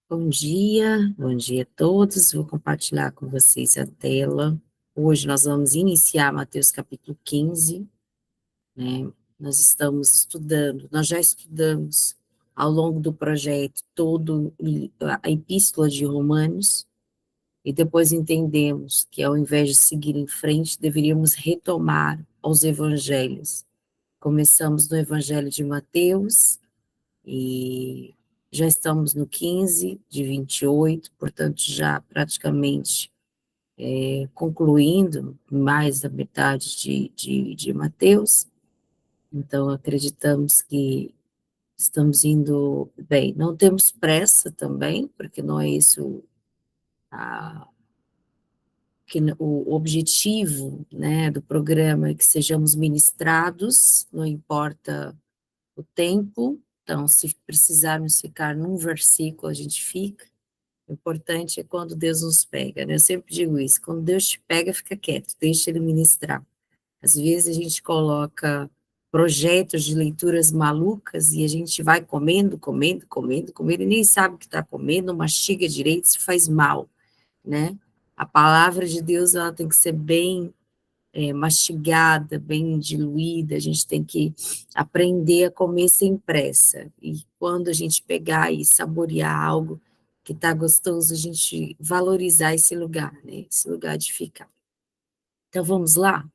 Bom dia a todos. Vou compartilhar com vocês a tela. Hoje nós vamos iniciar Mateus capítulo 15, né? Nós estamos estudando, nós já estudamos ao longo do projeto todo a epístola de Romanos, e depois entendemos que ao invés de seguir em frente, deveríamos retomar os evangelhos. Começamos no evangelho de Mateus, e já estamos no 15 de 28, portanto, já praticamente concluindo mais da metade de Mateus. Então, acreditamos que estamos indo bem. Não temos pressa também, porque não é isso o objetivo, né, do programa, é que sejamos ministrados, não importa o tempo. Então, se precisarmos ficar num versículo, a gente fica. O importante é quando Deus nos pega, né? Eu sempre digo isso: quando Deus te pega, fica quieto, deixa Ele ministrar. Às vezes a gente coloca projetos de leituras malucas e a gente vai comendo, comendo, comendo, comendo, e nem sabe o que está comendo, não mastiga direito, isso faz mal, né? A palavra de Deus, ela tem que ser bem mastigada, bem diluída. A gente tem que aprender a comer sem pressa, e quando a gente pegar e saborear algo que está gostoso, a gente valorizar esse lugar, né? Esse lugar de ficar. Então vamos lá?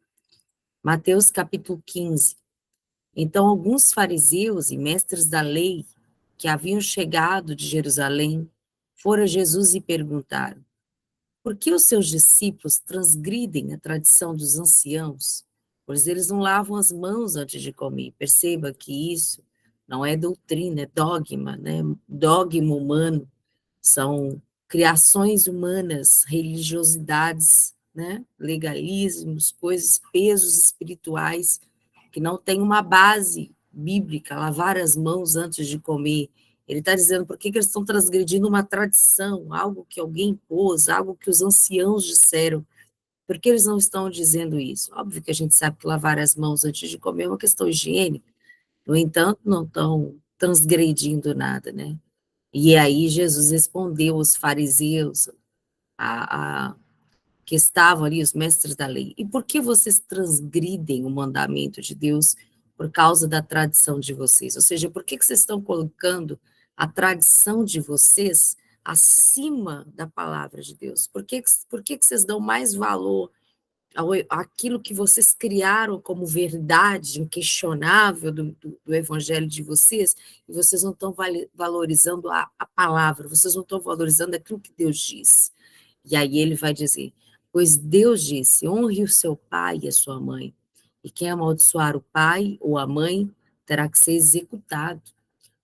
Mateus capítulo 15. Então alguns fariseus e mestres da lei que haviam chegado de Jerusalém foram a Jesus e perguntaram: por que os seus discípulos transgridem a tradição dos anciãos? Pois eles não lavam as mãos antes de comer. Perceba que isso não é doutrina, é dogma, né? Dogma humano. São criações humanas, religiosidades, né? Legalismos, coisas, pesos espirituais que não têm uma base bíblica. Lavar as mãos antes de comer. Ele está dizendo por que eles estão transgredindo uma tradição, algo que alguém pôs, algo que os anciãos disseram. Por que eles não estão dizendo isso? Óbvio que a gente sabe que lavar as mãos antes de comer é uma questão higiênica. No entanto, não estão transgredindo nada, né? E aí Jesus respondeu aos fariseus, a, que estavam ali, os mestres da lei: e por que vocês transgridem o mandamento de Deus por causa da tradição de vocês? Ou seja, por que vocês estão colocando a tradição de vocês acima da palavra de Deus? Por que vocês dão mais valor àquilo que vocês criaram como verdade inquestionável do evangelho de vocês, e vocês não estão valorizando a palavra, vocês não estão valorizando aquilo que Deus diz? E aí ele vai dizer: pois Deus disse, honre o seu pai e a sua mãe, e quem amaldiçoar o pai ou a mãe terá que ser executado.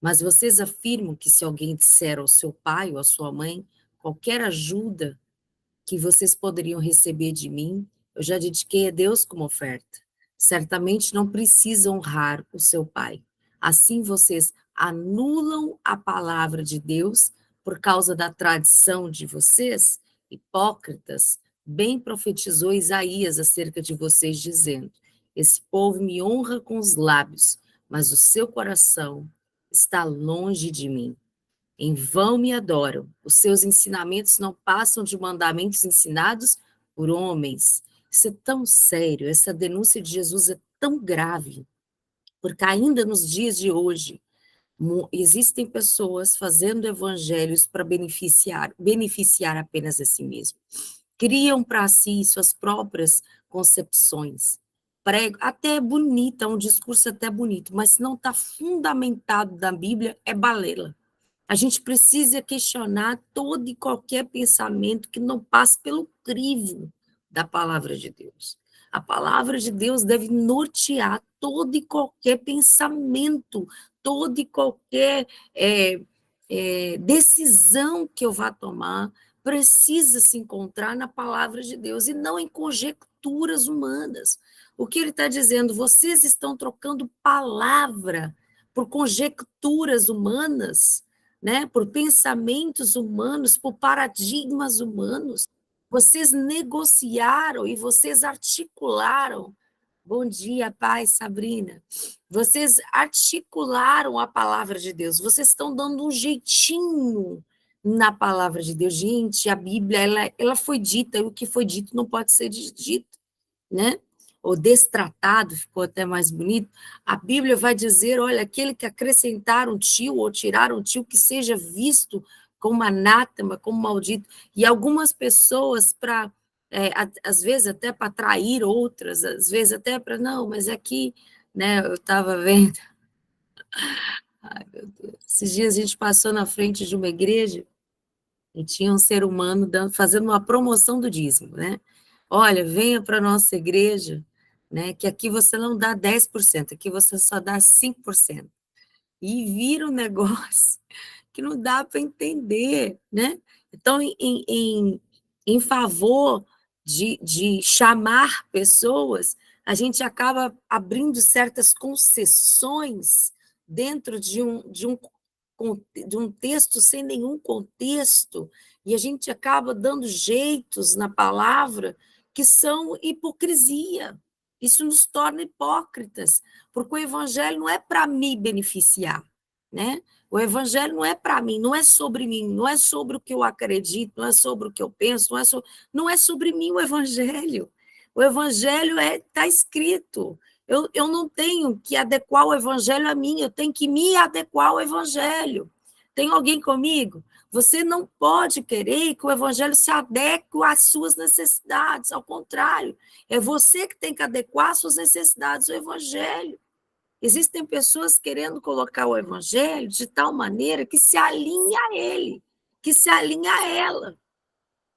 Mas vocês afirmam que se alguém disser ao seu pai ou à sua mãe qualquer ajuda que vocês poderiam receber de mim, eu já dediquei a Deus como oferta. Certamente não precisa honrar o seu pai. Assim vocês anulam a palavra de Deus por causa da tradição de vocês, hipócritas. Bem profetizou Isaías acerca de vocês, dizendo: esse povo me honra com os lábios, mas o seu coração está longe de mim. Em vão me adoram. Os seus ensinamentos não passam de mandamentos ensinados por homens. Isso é tão sério, essa denúncia de Jesus é tão grave, porque ainda nos dias de hoje, existem pessoas fazendo evangelhos para beneficiar apenas a si mesmo. Criam para si suas próprias concepções. Prego, até é bonita, um discurso até bonito, mas se não está fundamentado na Bíblia, é balela. A gente precisa questionar todo e qualquer pensamento que não passe pelo crivo da palavra de Deus. A palavra de Deus deve nortear todo e qualquer pensamento, toda e qualquer decisão que eu vá tomar, precisa se encontrar na palavra de Deus e não em conjecturas humanas. O que ele está dizendo? Vocês estão trocando palavra por conjecturas humanas, né? Por pensamentos humanos, por paradigmas humanos. Vocês negociaram e vocês articularam. Bom dia, paz, Sabrina. Vocês articularam a palavra de Deus. Vocês estão dando um jeitinho na palavra de Deus. Gente, a Bíblia, ela foi dita, e o que foi dito não pode ser desdito, né? Ou destratado, ficou até mais bonito. A Bíblia vai dizer, olha, aquele que acrescentar um tio ou tirar um tio, que seja visto como anátema, como maldito. E algumas pessoas, para, às vezes até para atrair outras, às vezes até para, não, mas aqui, né, eu estava vendo, ai, meu Deus, esses dias a gente passou na frente de uma igreja, e tinha um ser humano fazendo uma promoção do dízimo, né? Olha, venha para a nossa igreja, né? Que aqui você não dá 10%, aqui você só dá 5%. E vira um negócio que não dá para entender, né? Então, em favor de chamar pessoas, a gente acaba abrindo certas concessões dentro de um texto sem nenhum contexto, e a gente acaba dando jeitos na palavra que são hipocrisia. Isso nos torna hipócritas, porque o evangelho não é para me beneficiar, né? O evangelho não é para mim, não é sobre mim, não é sobre o que eu acredito, não é sobre o que eu penso, não é sobre mim o evangelho. O evangelho está escrito. Eu não tenho que adequar o evangelho a mim, eu tenho que me adequar ao evangelho. Tem alguém comigo? Você não pode querer que o evangelho se adeque às suas necessidades, ao contrário, é você que tem que adequar às suas necessidades ao evangelho. Existem pessoas querendo colocar o evangelho de tal maneira que se alinha a ele, que se alinha a ela.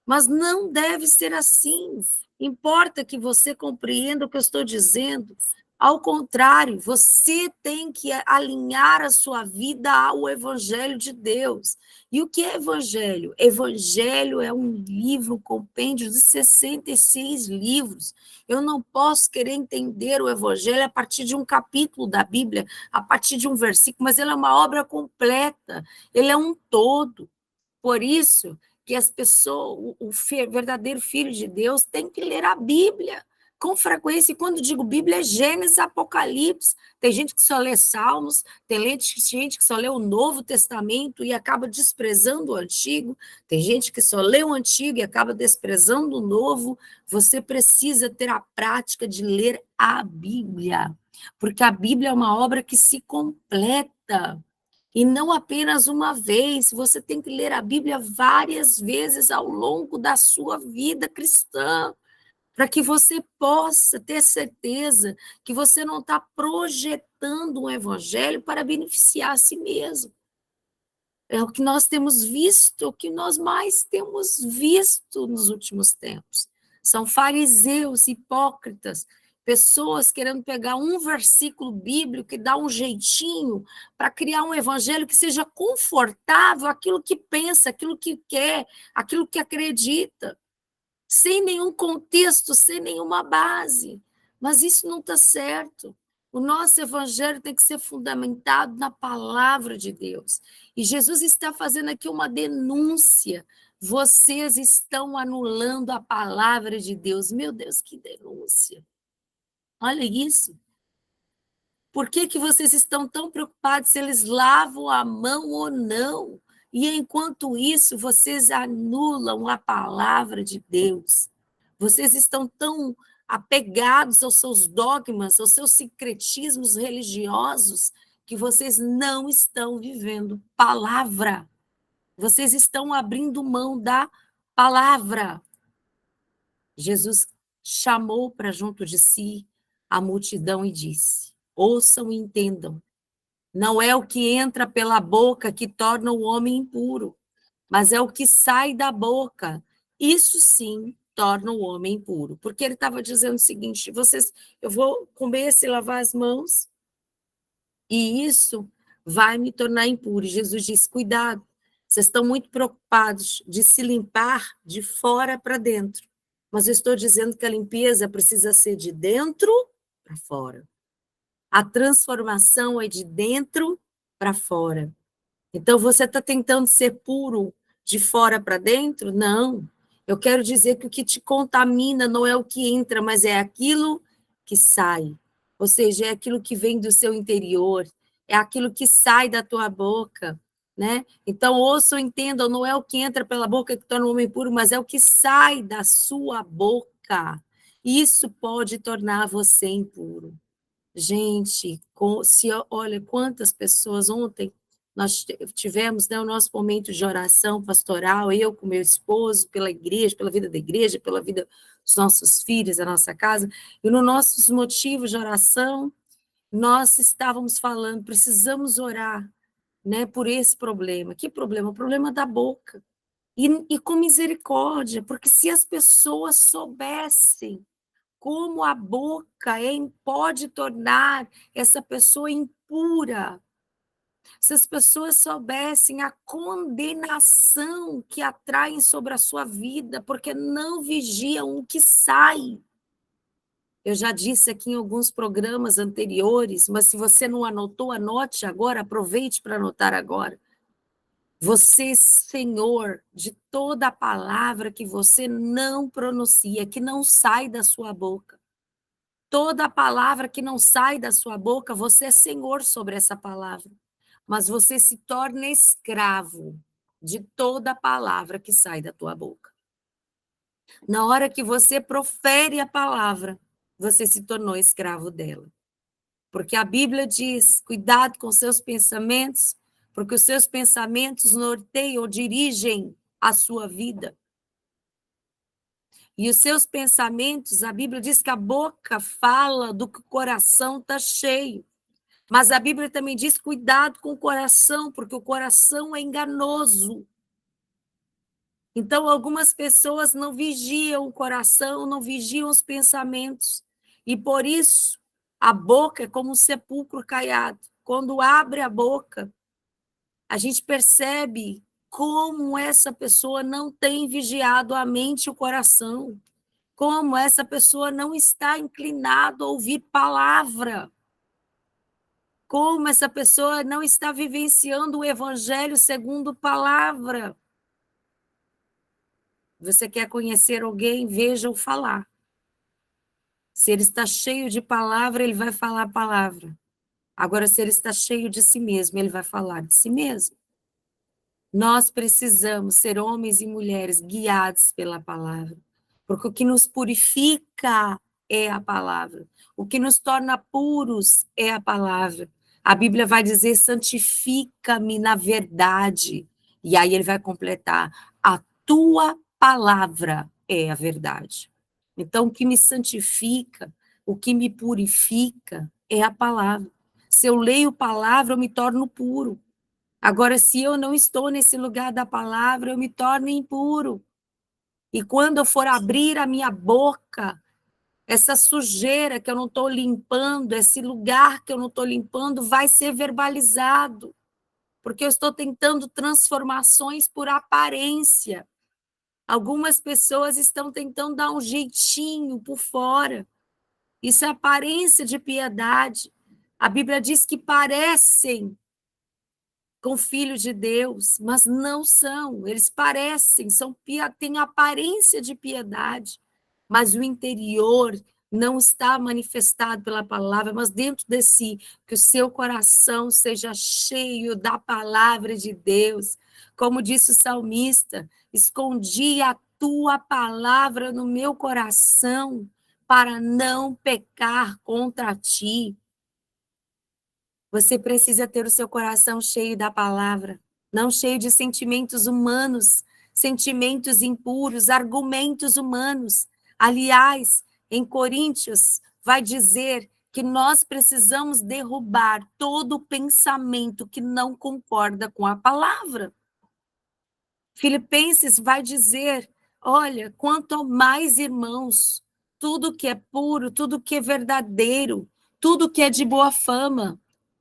Mas não deve ser assim. Importa que você compreenda o que eu estou dizendo. Ao contrário, você tem que alinhar a sua vida ao Evangelho de Deus. E o que é Evangelho? Evangelho é um livro, um compêndio de 66 livros. Eu não posso querer entender o Evangelho a partir de um capítulo da Bíblia, a partir de um versículo, mas ele é uma obra completa, ele é um todo. Por isso que as pessoas, o verdadeiro filho de Deus tem que ler a Bíblia com frequência. E quando digo Bíblia, é Gênesis, Apocalipse. Tem gente que só lê Salmos, tem gente que só lê o Novo Testamento e acaba desprezando o Antigo, tem gente que só lê o Antigo e acaba desprezando o Novo. Você precisa ter a prática de ler a Bíblia, porque a Bíblia é uma obra que se completa. E não apenas uma vez, você tem que ler a Bíblia várias vezes ao longo da sua vida cristã, para que você possa ter certeza que você não está projetando um evangelho para beneficiar a si mesmo. É o que nós temos visto, o que nós mais temos visto nos últimos tempos. São fariseus, hipócritas, pessoas querendo pegar um versículo bíblico e dar um jeitinho para criar um evangelho que seja confortável àquilo que pensa, aquilo que quer, aquilo que acredita, sem nenhum contexto, sem nenhuma base. Mas isso não está certo. O nosso evangelho tem que ser fundamentado na palavra de Deus. E Jesus está fazendo aqui uma denúncia. Vocês estão anulando a palavra de Deus. Meu Deus, que denúncia. Olha isso. Por que que vocês estão tão preocupados se eles lavam a mão ou não? E enquanto isso, vocês anulam a palavra de Deus. Vocês estão tão apegados aos seus dogmas, aos seus sincretismos religiosos, que vocês não estão vivendo palavra. Vocês estão abrindo mão da palavra. Jesus chamou para junto de si a multidão e disse: ouçam e entendam. Não é o que entra pela boca que torna o homem impuro, mas é o que sai da boca. Isso sim torna o homem impuro. Porque ele estava dizendo o seguinte: eu vou comer se lavar as mãos, e isso vai me tornar impuro. E Jesus diz: cuidado, vocês estão muito preocupados de se limpar de fora para dentro. Mas eu estou dizendo que a limpeza precisa ser de dentro para fora. A transformação é de dentro para fora. Então, você está tentando ser puro de fora para dentro? Não. Eu quero dizer que o que te contamina não é o que entra, mas é aquilo que sai. Ou seja, é aquilo que vem do seu interior, é aquilo que sai da tua boca. né? Então, ouçam, entendam, não é o que entra pela boca que torna o homem puro, mas é o que sai da sua boca. Isso pode tornar você impuro. Gente, olha quantas pessoas ontem nós tivemos, né, o nosso momento de oração pastoral, eu com meu esposo, pela igreja, pela vida da igreja, pela vida dos nossos filhos, da nossa casa, e nos nossos motivos de oração, nós estávamos falando, precisamos orar, né, por esse problema. Que problema? O problema da boca. E com misericórdia, porque se as pessoas soubessem como a boca pode tornar essa pessoa impura, se as pessoas soubessem a condenação que atraem sobre a sua vida, porque não vigiam o que sai. Eu já disse aqui em alguns programas anteriores, mas se você não anotou, anote agora, aproveite para anotar agora. Você, Senhor, de toda a palavra que você não pronuncia, que não sai da sua boca. Toda palavra que não sai da sua boca, você é Senhor sobre essa palavra. Mas você se torna escravo de toda palavra que sai da tua boca. Na hora que você profere a palavra, você se tornou escravo dela. Porque a Bíblia diz: cuidado com seus pensamentos, porque os seus pensamentos norteiam, dirigem a sua vida. E os seus pensamentos, a Bíblia diz que a boca fala do que o coração está cheio. Mas a Bíblia também diz: cuidado com o coração, porque o coração é enganoso. Então, algumas pessoas não vigiam o coração, não vigiam os pensamentos. E por isso, a boca é como um sepulcro caiado. Quando abre a boca, a gente percebe como essa pessoa não tem vigiado a mente e o coração. Como essa pessoa não está inclinada a ouvir palavra. Como essa pessoa não está vivenciando o evangelho segundo palavra. Você quer conhecer alguém, veja-o falar. Se ele está cheio de palavra, ele vai falar a palavra. Agora, se ele está cheio de si mesmo, ele vai falar de si mesmo. Nós precisamos ser homens e mulheres guiados pela palavra, porque o que nos purifica é a palavra, o que nos torna puros é a palavra. A Bíblia vai dizer: santifica-me na verdade. E aí ele vai completar: a tua palavra é a verdade. Então, o que me santifica, o que me purifica é a palavra. Se eu leio palavra, eu me torno puro. Agora, se eu não estou nesse lugar da palavra, eu me torno impuro. E quando eu for abrir a minha boca, essa sujeira que eu não estou limpando, esse lugar que eu não estou limpando, vai ser verbalizado. Porque eu estou tentando transformações por aparência. Algumas pessoas estão tentando dar um jeitinho por fora. Isso é aparência de piedade. A Bíblia diz que parecem com filhos de Deus, mas não são. Eles parecem, têm aparência de piedade, mas o interior não está manifestado pela palavra, mas dentro de si, que o seu coração seja cheio da palavra de Deus. Como disse o salmista: escondi a tua palavra no meu coração para não pecar contra ti. Você precisa ter o seu coração cheio da palavra, não cheio de sentimentos humanos, sentimentos impuros, argumentos humanos. Aliás, em Coríntios, vai dizer que nós precisamos derrubar todo pensamento que não concorda com a palavra. Filipenses vai dizer: olha, quanto mais, irmãos, tudo que é puro, tudo que é verdadeiro, tudo que é de boa fama.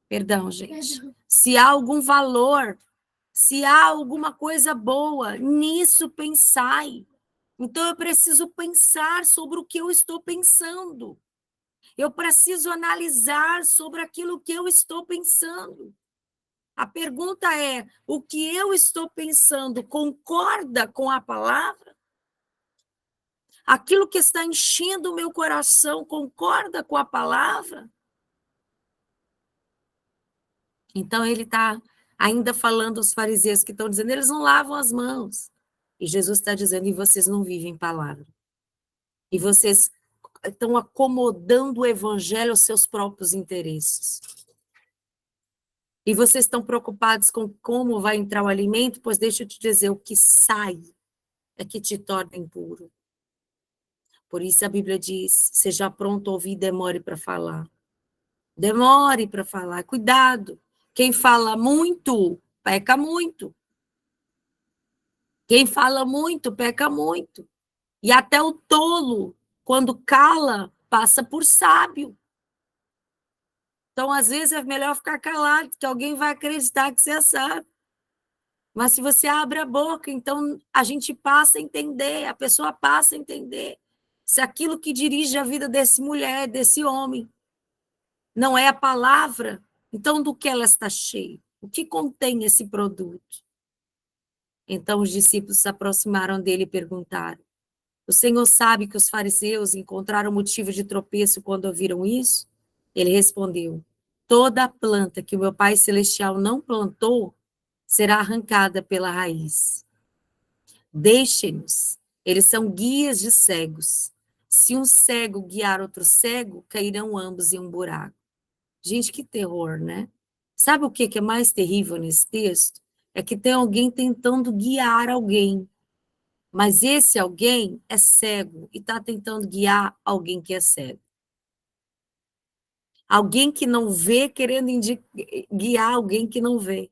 Perdão, gente. Se há algum valor, se há alguma coisa boa, nisso pensai. Então, eu preciso pensar sobre o que eu estou pensando. Eu preciso analisar sobre aquilo que eu estou pensando. A pergunta é: o que eu estou pensando concorda com a palavra? Aquilo que está enchendo o meu coração concorda com a palavra? Então, ele está ainda falando aos fariseus que estão dizendo, eles não lavam as mãos. E Jesus está dizendo, e vocês não vivem palavra. E vocês estão acomodando o evangelho aos seus próprios interesses. E vocês estão preocupados com como vai entrar o alimento, pois deixa eu te dizer, o que sai é que te torna impuro. Por isso a Bíblia diz, seja pronto a ouvir e demore para falar. Demore para falar, cuidado. Quem fala muito, peca muito. Quem fala muito, peca muito. E até o tolo, quando cala, passa por sábio. Então, às vezes, é melhor ficar calado, que alguém vai acreditar que você é sábio. Mas se você abre a boca, então a gente passa a entender, a pessoa passa a entender. Se aquilo que dirige a vida desse mulher, desse homem, não é a palavra, então do que ela está cheia? O que contém esse produto? Então os discípulos se aproximaram dele e perguntaram, o Senhor sabe que os fariseus encontraram motivo de tropeço quando ouviram isso? Ele respondeu, toda planta que o meu Pai Celestial não plantou será arrancada pela raiz. Deixem-nos, eles são guias de cegos. Se um cego guiar outro cego, cairão ambos em um buraco. Gente, que terror, né? Sabe o que é mais terrível nesse texto? É que tem alguém tentando guiar alguém, mas esse alguém é cego e está tentando guiar alguém que é cego. Alguém que não vê querendo guiar alguém que não vê.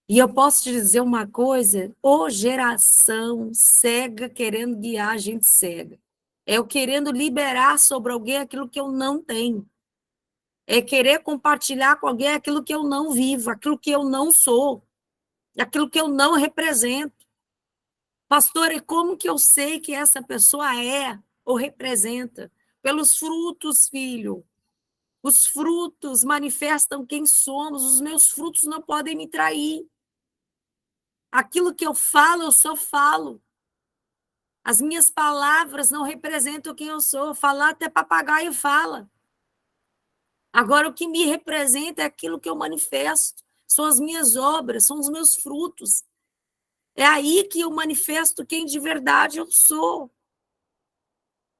E eu posso te dizer uma coisa, ô geração cega querendo guiar a gente cega. É eu querendo liberar sobre alguém aquilo que eu não tenho. É querer compartilhar com alguém aquilo que eu não vivo, aquilo que eu não sou, aquilo que eu não represento. Pastor, e como que eu sei que essa pessoa é ou representa? Pelos frutos, filho. Os frutos manifestam quem somos, os meus frutos não podem me trair. Aquilo que eu falo, eu só falo. As minhas palavras não representam quem eu sou. Falar até papagaio fala. Agora, o que me representa é aquilo que eu manifesto. São as minhas obras, são os meus frutos. É aí que eu manifesto quem de verdade eu sou.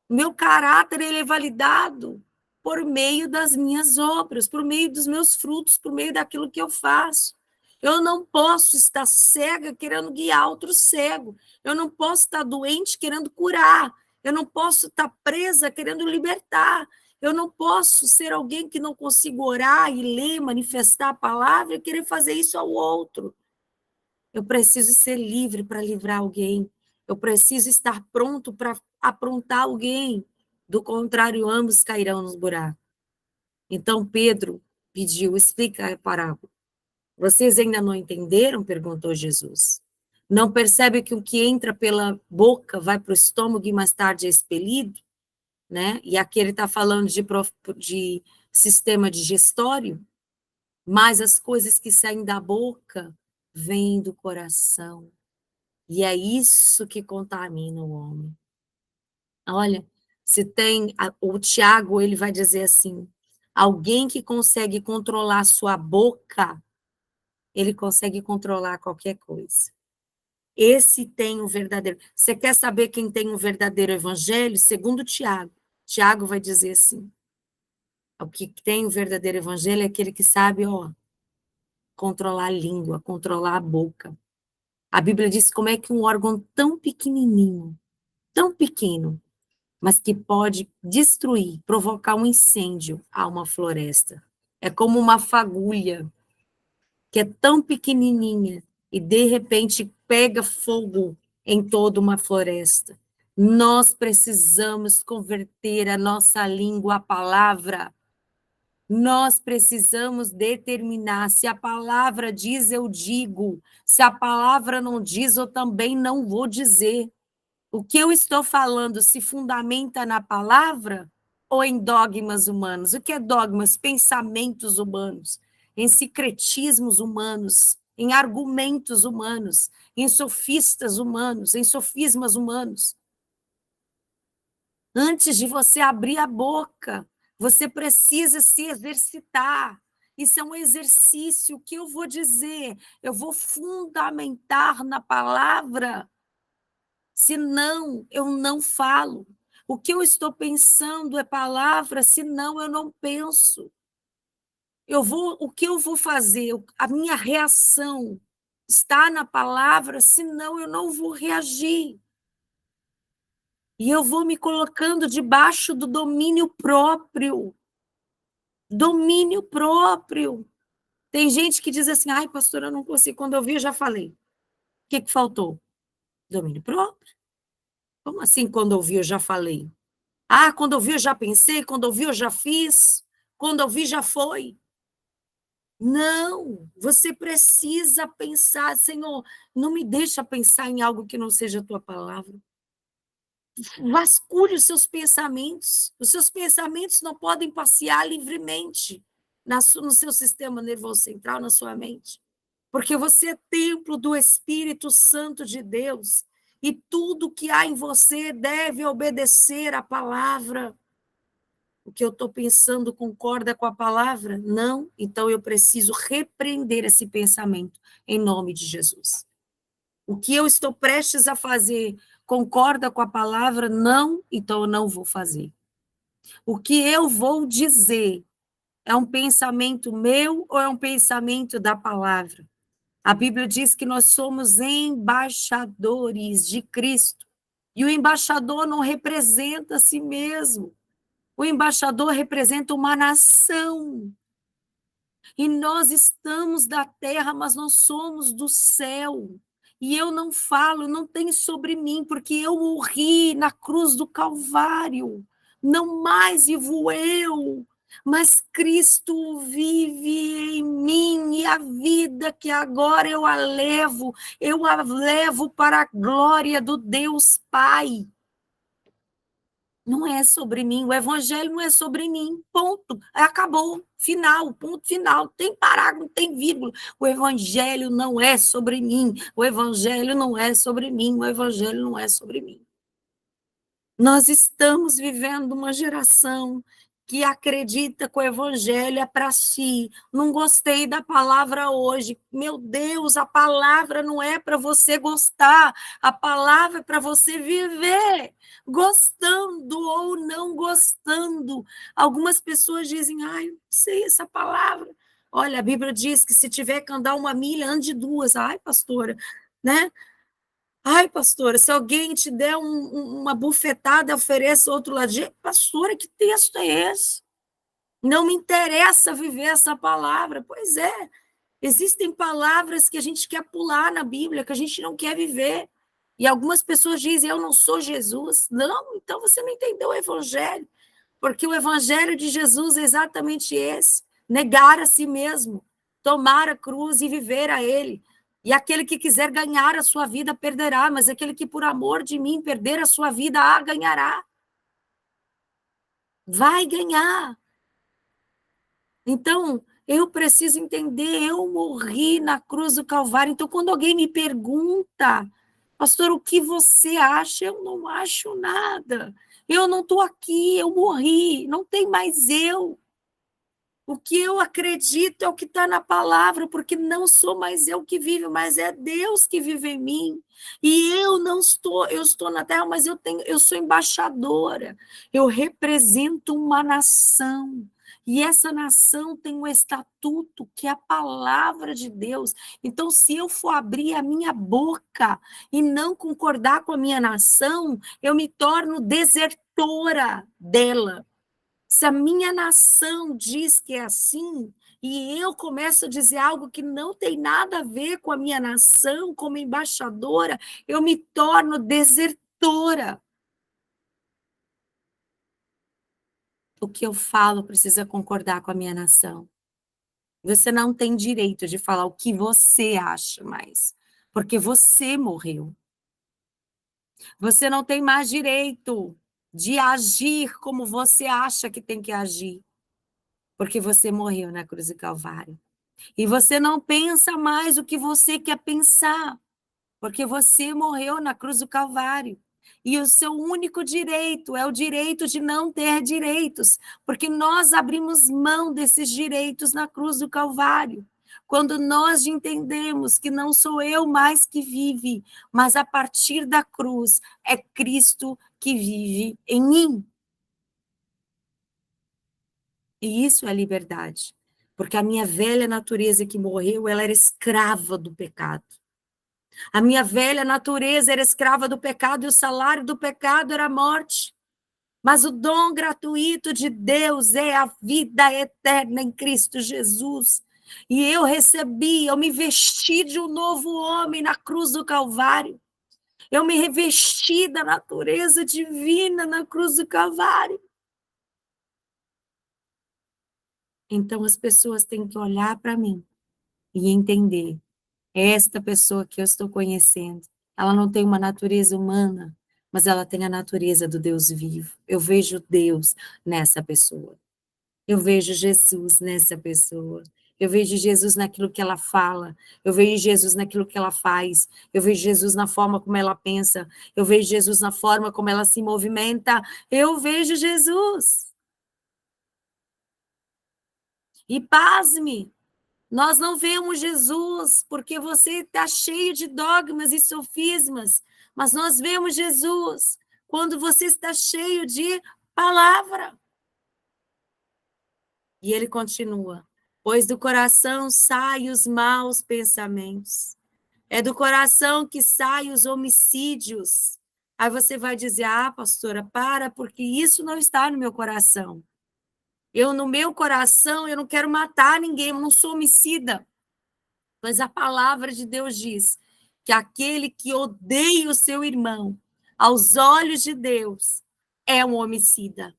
Meu caráter ele é validado por meio das minhas obras, por meio dos meus frutos, por meio daquilo que eu faço. Eu não posso estar cega querendo guiar outro cego. Eu não posso estar doente querendo curar. Eu não posso estar presa querendo libertar. Eu não posso ser alguém que não consigo orar e ler, manifestar a palavra e querer fazer isso ao outro. Eu preciso ser livre para livrar alguém. Eu preciso estar pronto para aprontar alguém. Do contrário, ambos cairão nos buracos. Então Pedro pediu, explica a parábola. Vocês ainda não entenderam? Perguntou Jesus. Não percebe que o que entra pela boca vai para o estômago e mais tarde é expelido? Né? E aqui ele está falando de sistema digestório, mas as coisas que saem da boca vêm do coração. E é isso que contamina o homem. Olha, se tem o Tiago, ele vai dizer assim: alguém que consegue controlar sua boca, ele consegue controlar qualquer coisa. Esse tem o verdadeiro. Você quer saber quem tem o verdadeiro evangelho? Segundo Tiago. Tiago vai dizer assim: o que tem o verdadeiro evangelho é aquele que sabe, ó, controlar a língua, controlar a boca. A Bíblia diz como é que um órgão tão pequeno, mas que pode destruir, provocar um incêndio a uma floresta. É como uma fagulha que é tão pequenininha e de repente pega fogo em toda uma floresta. Nós precisamos converter a nossa língua à palavra. Nós precisamos determinar se a palavra diz, eu digo. Se a palavra não diz, eu também não vou dizer. O que eu estou falando se fundamenta na palavra ou em dogmas humanos? O que é dogmas? Pensamentos humanos, em secretismos humanos, em argumentos humanos, em sofistas humanos, em sofismas humanos. Antes de você abrir a boca, você precisa se exercitar. Isso é um exercício. O que eu vou dizer? Eu vou fundamentar na palavra, senão eu não falo. O que eu estou pensando é palavra, senão eu não penso. O que eu vou fazer? A minha reação está na palavra, senão eu não vou reagir. E eu vou me colocando debaixo do domínio próprio. Domínio próprio. Tem gente que diz assim, ai, pastora, eu não consigo. Quando eu vi, eu já falei. O que faltou? Domínio próprio. Como assim, quando eu vi, eu já falei? Ah, quando eu vi, eu já pensei. Quando eu vi, eu já fiz. Quando eu vi, já foi. Não, você precisa pensar, Senhor, não me deixa pensar em algo que não seja a tua palavra. Vasculhe os seus pensamentos não podem passear livremente no seu sistema nervoso central, na sua mente, porque você é templo do Espírito Santo de Deus, e tudo que há em você deve obedecer à palavra. O que eu estou pensando concorda com a palavra? Não, então eu preciso repreender esse pensamento em nome de Jesus. O que eu estou prestes a fazer concorda com a palavra? Não, então eu não vou fazer. O que eu vou dizer é um pensamento meu ou é um pensamento da palavra? A Bíblia diz que nós somos embaixadores de Cristo. E o embaixador não representa a si mesmo. O embaixador representa uma nação. E nós estamos da terra, mas nós somos do céu. E eu não falo, não tem sobre mim, porque eu morri na cruz do Calvário. Não mais vivo eu, mas Cristo vive em mim, e a vida que agora eu a levo para a glória do Deus Pai. Não é sobre mim, o evangelho não é sobre mim, ponto, acabou, final, ponto final, tem parágrafo, tem vírgula, o evangelho não é sobre mim, o evangelho não é sobre mim, o evangelho não é sobre mim. Nós estamos vivendo uma geração que acredita que o evangelho é para si. Não gostei da palavra hoje. Meu Deus, a palavra não é para você gostar, a palavra é para você viver, gostando ou não gostando. Algumas pessoas dizem, ai, não sei essa palavra. Olha, a Bíblia diz que se tiver que andar 1 milha, ande 2. Ai, pastora, né? Ai, pastora, se alguém te der uma bufetada, ofereça outro ladinho. Pastora, que texto é esse? Não me interessa viver essa palavra. Pois é, existem palavras que a gente quer pular na Bíblia, que a gente não quer viver. E algumas pessoas dizem, eu não sou Jesus. Não, então você não entendeu o evangelho. Porque o evangelho de Jesus é exatamente esse: negar a si mesmo, tomar a cruz e viver a ele. E aquele que quiser ganhar a sua vida perderá, mas aquele que por amor de mim perder a sua vida a ganhará. Vai ganhar. Então, eu preciso entender, eu morri na cruz do Calvário. Então, quando alguém me pergunta, pastor, o que você acha? Eu não acho nada. Eu não estou aqui, eu morri, não tem mais eu. O que eu acredito é o que está na palavra, porque não sou mais eu que vivo, mas é Deus que vive em mim. E eu estou na terra, mas eu sou embaixadora. Eu represento uma nação. E essa nação tem um estatuto que é a palavra de Deus. Então, se eu for abrir a minha boca e não concordar com a minha nação, eu me torno desertora dela. Se a minha nação diz que é assim, e eu começo a dizer algo que não tem nada a ver com a minha nação, como embaixadora, eu me torno desertora. O que eu falo precisa concordar com a minha nação. Você não tem direito de falar o que você acha mais, porque você morreu. Você não tem mais direito de agir como você acha que tem que agir, porque você morreu na cruz do Calvário. E você não pensa mais o que você quer pensar, porque você morreu na cruz do Calvário. E o seu único direito é o direito de não ter direitos, porque nós abrimos mão desses direitos na cruz do Calvário. Quando nós entendemos que não sou eu mais que vive, mas a partir da cruz é Cristo que vive em mim. E isso é liberdade, porque a minha velha natureza que morreu, ela era escrava do pecado. A minha velha natureza era escrava do pecado e o salário do pecado era a morte. Mas o dom gratuito de Deus é a vida eterna em Cristo Jesus. E eu recebi, eu me vesti de um novo homem na cruz do Calvário. Eu me revesti da natureza divina na cruz do Calvário. Então as pessoas têm que olhar para mim e entender. Esta pessoa que eu estou conhecendo, ela não tem uma natureza humana, mas ela tem a natureza do Deus vivo. Eu vejo Deus nessa pessoa. Eu vejo Jesus nessa pessoa. Eu vejo Jesus naquilo que ela fala. Eu vejo Jesus naquilo que ela faz. Eu vejo Jesus na forma como ela pensa. Eu vejo Jesus na forma como ela se movimenta. Eu vejo Jesus. E pasme, nós não vemos Jesus porque você está cheio de dogmas e sofismas, mas nós vemos Jesus quando você está cheio de palavra. E ele continua: pois do coração saem os maus pensamentos, é do coração que saem os homicídios. Aí você vai dizer: ah, pastora, para, porque isso não está no meu coração. No meu coração, eu não quero matar ninguém, eu não sou homicida. Mas a palavra de Deus diz que aquele que odeia o seu irmão, aos olhos de Deus, é um homicida.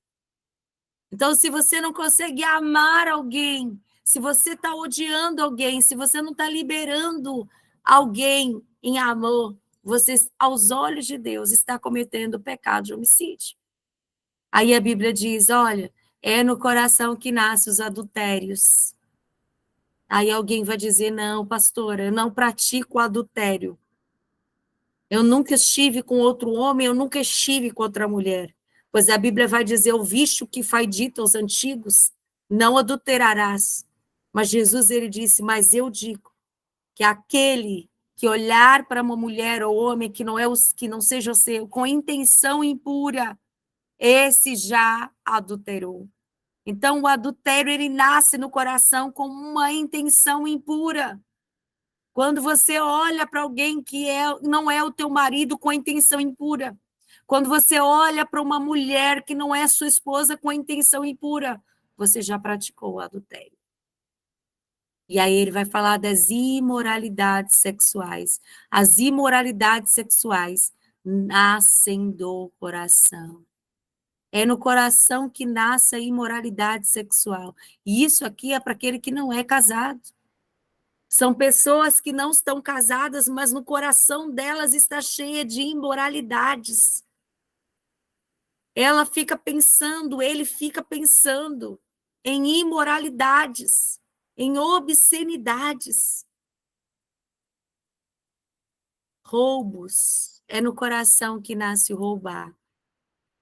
Então, se você não consegue amar alguém, se você está odiando alguém, se você não está liberando alguém em amor, você, aos olhos de Deus, está cometendo o pecado de homicídio. Aí a Bíblia diz: olha, é no coração que nascem os adultérios. Aí alguém vai dizer: não, pastora, eu não pratico adultério. Eu nunca estive com outro homem, eu nunca estive com outra mulher. Pois a Bíblia vai dizer: ouviste o que foi dito aos antigos, não adulterarás. Mas Jesus, ele disse: mas eu digo que aquele que olhar para uma mulher ou homem que não seja o seu, com intenção impura, esse já adulterou. Então, o adultério, ele nasce no coração com uma intenção impura. Quando você olha para alguém que não é o teu marido com a intenção impura. Quando você olha para uma mulher que não é sua esposa com a intenção impura, você já praticou o adultério. E aí ele vai falar das imoralidades sexuais. As imoralidades sexuais nascem do coração. É no coração que nasce a imoralidade sexual. E isso aqui é para aquele que não é casado. São pessoas que não estão casadas, mas no coração delas está cheia de imoralidades. Ela fica pensando, ele fica pensando em imoralidades, em obscenidades. Roubos. É no coração que nasce o roubar.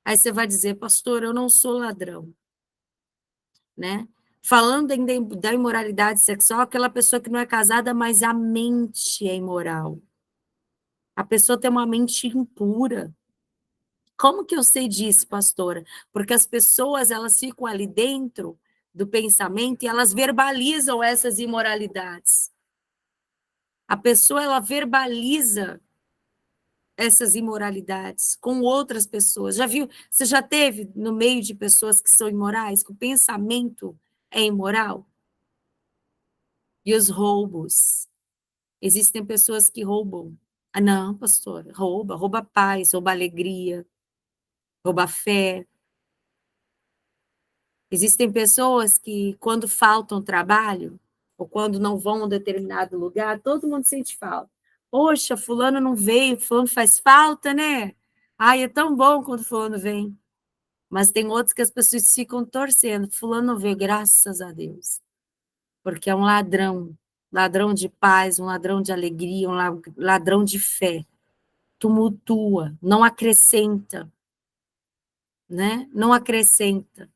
Aí você vai dizer: pastor, eu não sou ladrão, né? Falando da imoralidade sexual, aquela pessoa que não é casada, mas a mente é imoral. A pessoa tem uma mente impura. Como que eu sei disso, pastora? Porque as pessoas, elas ficam ali dentro do pensamento e elas verbalizam essas imoralidades. A pessoa, ela verbaliza essas imoralidades com outras pessoas. Já viu? Você já teve no meio de pessoas que são imorais, que o pensamento é imoral? E os roubos. Existem pessoas que roubam. Ah, não, pastora, rouba paz, rouba alegria, rouba fé. Existem pessoas que, quando faltam trabalho, ou quando não vão a um determinado lugar, todo mundo sente falta. Poxa, fulano não veio, fulano faz falta, né? Ai, é tão bom quando fulano vem. Mas tem outros que as pessoas ficam torcendo. Fulano não veio, graças a Deus. Porque é um ladrão. Ladrão de paz, um ladrão de alegria, um ladrão de fé. tumultua, não acrescenta, né? Não acrescenta.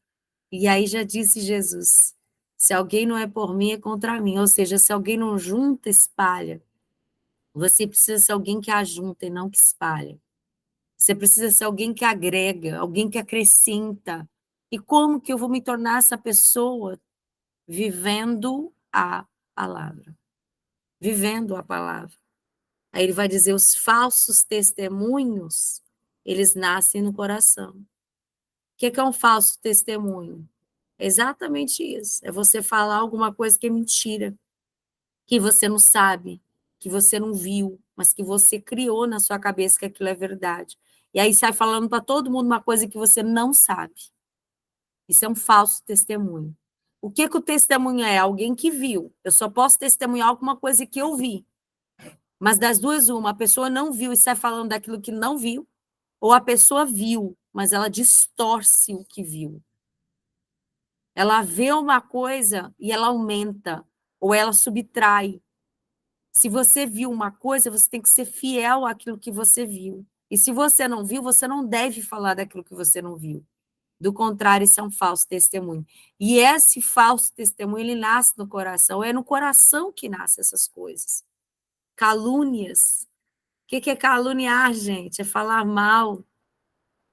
E aí já disse Jesus: se alguém não é por mim, é contra mim. Ou seja, se alguém não junta, espalha. Você precisa ser alguém que ajunta e não que espalha. Você precisa ser alguém que agrega, alguém que acrescenta. E como que eu vou me tornar essa pessoa? Vivendo a palavra. Vivendo a palavra. Aí ele vai dizer, os falsos testemunhos, eles nascem no coração. O que é um falso testemunho? É exatamente isso. É você falar alguma coisa que é mentira, que você não sabe, que você não viu, mas que você criou na sua cabeça que aquilo é verdade. E aí sai falando para todo mundo uma coisa que você não sabe. Isso é um falso testemunho. O que o testemunho é? Alguém que viu. Eu só posso testemunhar alguma coisa que eu vi. Mas das duas, uma, a pessoa não viu e sai falando daquilo que não viu, ou a pessoa viu, mas ela distorce o que viu. Ela vê uma coisa e ela aumenta, ou ela subtrai. Se você viu uma coisa, você tem que ser fiel àquilo que você viu. E se você não viu, você não deve falar daquilo que você não viu. Do contrário, isso é um falso testemunho. E esse falso testemunho, ele nasce no coração. É no coração que nascem essas coisas. Calúnias. O que é caluniar, gente? É falar mal.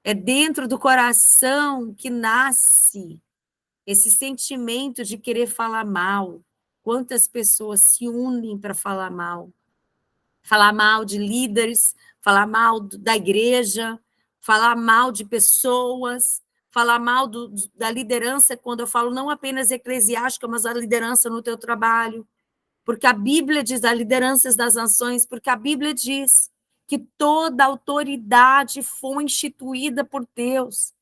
É dentro do coração que nasce esse sentimento de querer falar mal. Quantas pessoas se unem para falar mal? Falar mal de líderes, falar mal da igreja, falar mal de pessoas, falar mal da liderança, quando eu falo não apenas eclesiástica, mas a liderança no teu trabalho. Porque a Bíblia diz, a liderança das nações, porque a Bíblia diz que toda autoridade foi instituída por Deus.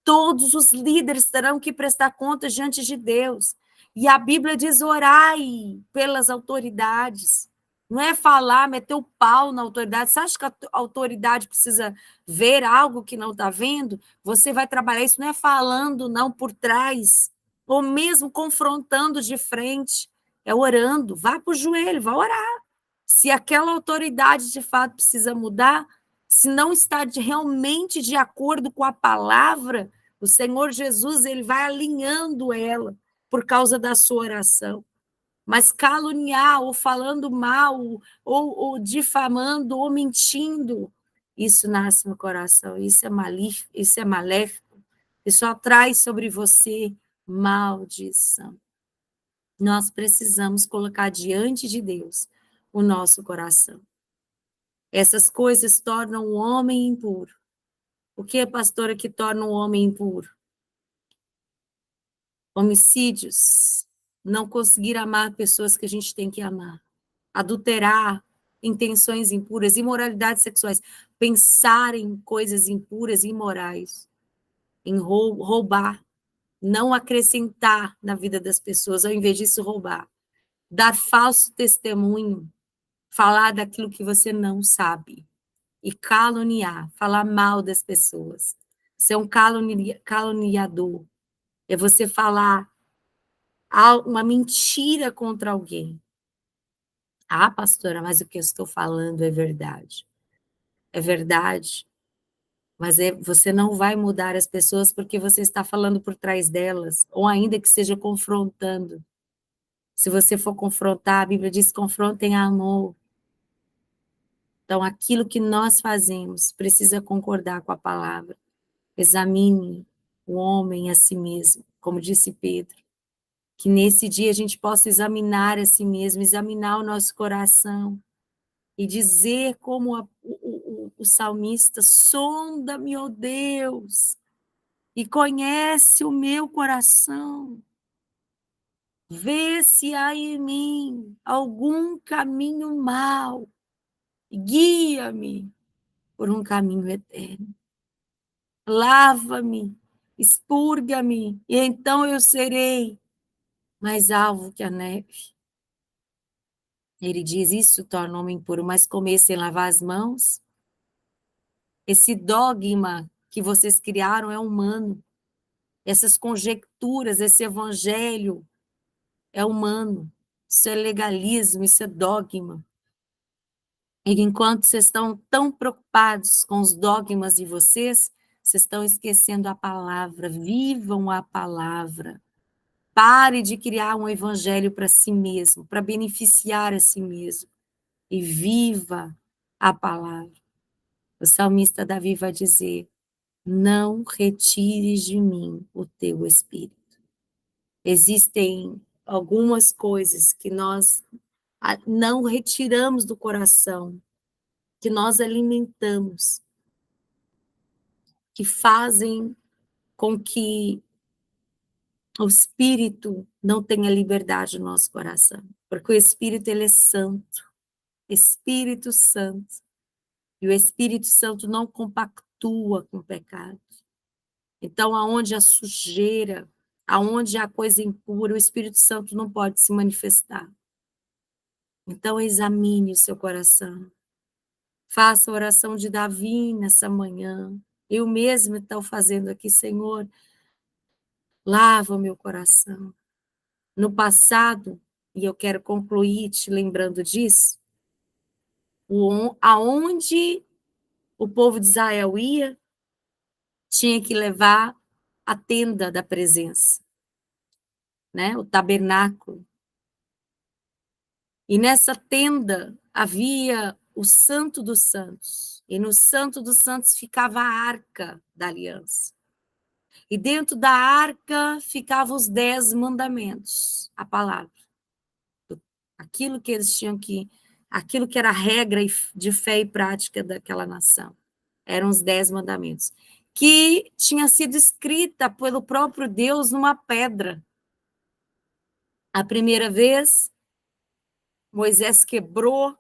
Todos os líderes terão que prestar contas diante de Deus. E a Bíblia diz: orai pelas autoridades. Não é falar, meter o pau na autoridade. Você acha que a autoridade precisa ver algo que não está vendo? Você vai trabalhar isso, não é falando, não, por trás, ou mesmo confrontando de frente. É orando. Vai para o joelho, vai orar. Se aquela autoridade de fato precisa mudar, se não está realmente de acordo com a palavra, o Senhor Jesus, ele vai alinhando ela por causa da sua oração. Mas caluniar, ou falando mal, ou difamando, ou mentindo, isso nasce no coração, isso é malífico, isso é maléfico, isso atrai sobre você maldição. Nós precisamos colocar diante de Deus o nosso coração. Essas coisas tornam o homem impuro. O que é, pastora, que torna o homem impuro? Homicídios, não conseguir amar pessoas que a gente tem que amar, adulterar, intenções impuras, imoralidades sexuais, pensar em coisas impuras e imorais, em roubar, não acrescentar na vida das pessoas, ao invés disso roubar, dar falso testemunho, falar daquilo que você não sabe, e caluniar, falar mal das pessoas, ser um caluniador, é você falar uma mentira contra alguém. Ah, pastora, mas o que eu estou falando é verdade. É verdade, mas você não vai mudar as pessoas porque você está falando por trás delas, ou ainda que seja confrontando. Se você for confrontar, a Bíblia diz: confrontem a amor. Então, aquilo que nós fazemos precisa concordar com a palavra. Examine o homem a si mesmo, como disse Pedro. Que nesse dia a gente possa examinar a si mesmo, examinar o nosso coração e dizer como o salmista: sonda-me, ó Deus, e conhece o meu coração. Vê se há em mim algum caminho mau, guia-me por um caminho eterno. Lava-me, expurga-me, e então eu serei mais alvo que a neve. Ele diz: isso torna o homem impuro, mas comer sem lavar as mãos. Esse dogma que vocês criaram é humano. Essas conjecturas, esse evangelho é humano. Isso é legalismo, isso é dogma. E enquanto vocês estão tão preocupados com os dogmas de vocês estão esquecendo a palavra. Vivam a palavra. Pare de criar um evangelho para si mesmo, para beneficiar a si mesmo. E viva a palavra. O salmista Davi vai dizer: não retires de mim o teu espírito. Existem algumas coisas que nós não retiramos do coração, que nós alimentamos, que fazem com que o espírito não tenha liberdade no nosso coração, porque o espírito ele é santo, Espírito Santo, e o Espírito Santo não compactua com o pecado. Então, aonde a sujeira, aonde a coisa impura, o Espírito Santo não pode se manifestar. Então, examine o seu coração. Faça a oração de Davi nessa manhã. Eu mesmo estou fazendo aqui, Senhor, lava o meu coração. No passado, e eu quero concluir te lembrando disso, aonde o povo de Israel ia, tinha que levar a tenda da presença, né? O tabernáculo. E nessa tenda havia o Santo dos Santos. E no Santo dos Santos ficava a Arca da Aliança. E dentro da arca ficavam os 10 mandamentos, a palavra. Aquilo que eles tinham que... Aquilo que era a regra de fé e prática daquela nação. Eram os 10 mandamentos. Que tinha sido escrita pelo próprio Deus numa pedra. A primeira vez, Moisés quebrou,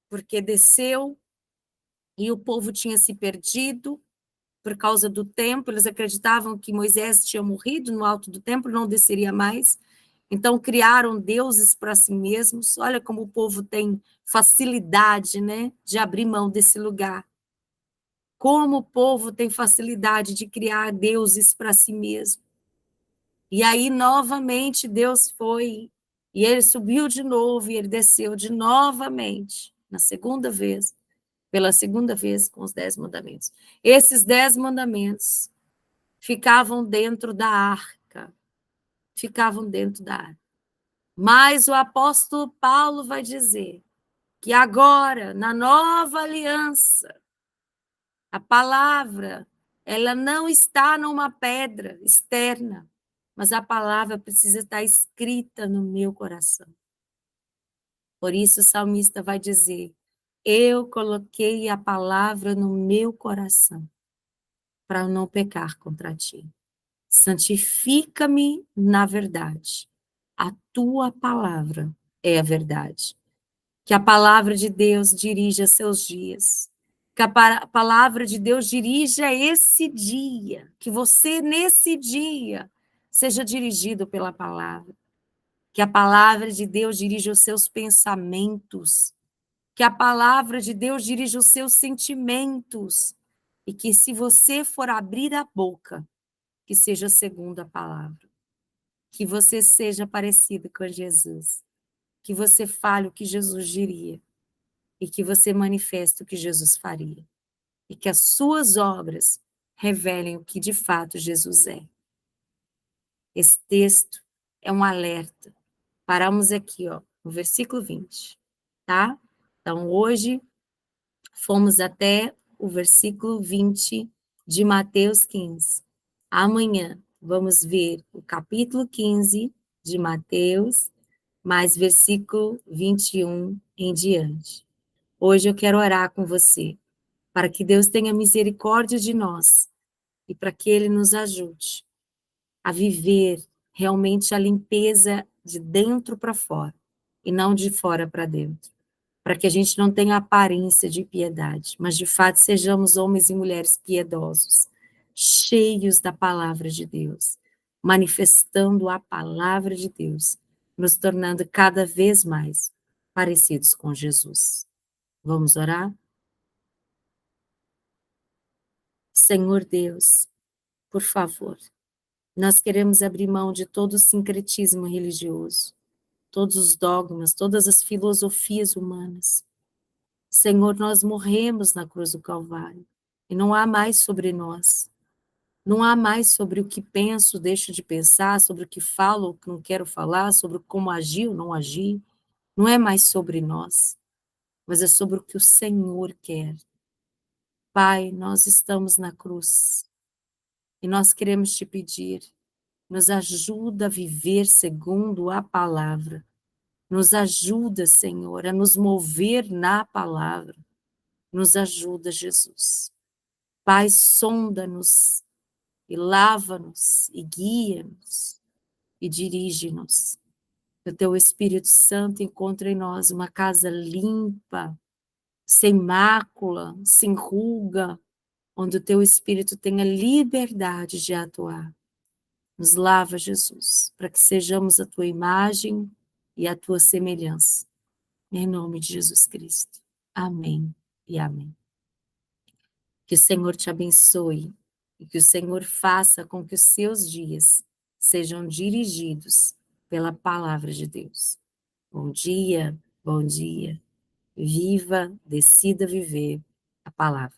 porque desceu, e o povo tinha se perdido por causa do templo. Eles acreditavam que Moisés tinha morrido no alto do templo, não desceria mais. Então, criaram deuses para si mesmos. Olha como o povo tem facilidade, né, de abrir mão desse lugar. Como o povo tem facilidade de criar deuses para si mesmo. E aí, novamente, Deus foi, e ele subiu de novo, e ele desceu de novamente, na segunda vez, pela segunda vez, com os 10 mandamentos. Esses 10 mandamentos ficavam dentro da arca, ficavam dentro da arca. Mas o apóstolo Paulo vai dizer que agora, na nova aliança, a palavra, ela não está numa pedra externa, mas a palavra precisa estar escrita no meu coração. Por isso o salmista vai dizer: eu coloquei a palavra no meu coração, para não pecar contra ti. Santifica-me na verdade. A tua palavra é a verdade. Que a palavra de Deus dirija seus dias. Que a palavra de Deus dirija esse dia. Que você, nesse dia, seja dirigido pela palavra. Que a palavra de Deus dirija os seus pensamentos. Que a palavra de Deus dirija os seus sentimentos. E que, se você for abrir a boca, que seja segundo a palavra. Que você seja parecido com Jesus. Que você fale o que Jesus diria. E que você manifeste o que Jesus faria. E que as suas obras revelem o que de fato Jesus é. Esse texto é um alerta. Paramos aqui, ó, no versículo 20, tá? Então, hoje, fomos até o versículo 20 de Mateus 15. Amanhã, vamos ver o capítulo 15 de Mateus, mais versículo 21 em diante. Hoje eu quero orar com você, para que Deus tenha misericórdia de nós e para que Ele nos ajude a viver realmente a limpeza de dentro para fora e não de fora para dentro, para que a gente não tenha aparência de piedade, mas de fato sejamos homens e mulheres piedosos, cheios da palavra de Deus, manifestando a palavra de Deus, nos tornando cada vez mais parecidos com Jesus. Vamos orar? Senhor Deus, por favor, nós queremos abrir mão de todo o sincretismo religioso, todos os dogmas, todas as filosofias humanas, Senhor, nós morremos na cruz do Calvário, e não há mais sobre nós, não há mais sobre o que penso, deixo de pensar, sobre o que falo, o que não quero falar, sobre como agir ou não agir, não é mais sobre nós, mas é sobre o que o Senhor quer. Pai, nós estamos na cruz, e nós queremos te pedir, nos ajuda a viver segundo a palavra, nos ajuda, Senhor, a nos mover na palavra, nos ajuda, Jesus. Pai, sonda-nos e lava-nos e guia-nos e dirige-nos. Que o teu Espírito Santo encontre em nós uma casa limpa, sem mácula, sem ruga, onde o teu Espírito tenha liberdade de atuar. Nos lava, Jesus, para que sejamos a tua imagem e a tua semelhança. Em nome de Jesus Cristo. Amém e amém. Que o Senhor te abençoe e que o Senhor faça com que os seus dias sejam dirigidos pela palavra de Deus. Bom dia, bom dia. Viva, decida viver a palavra.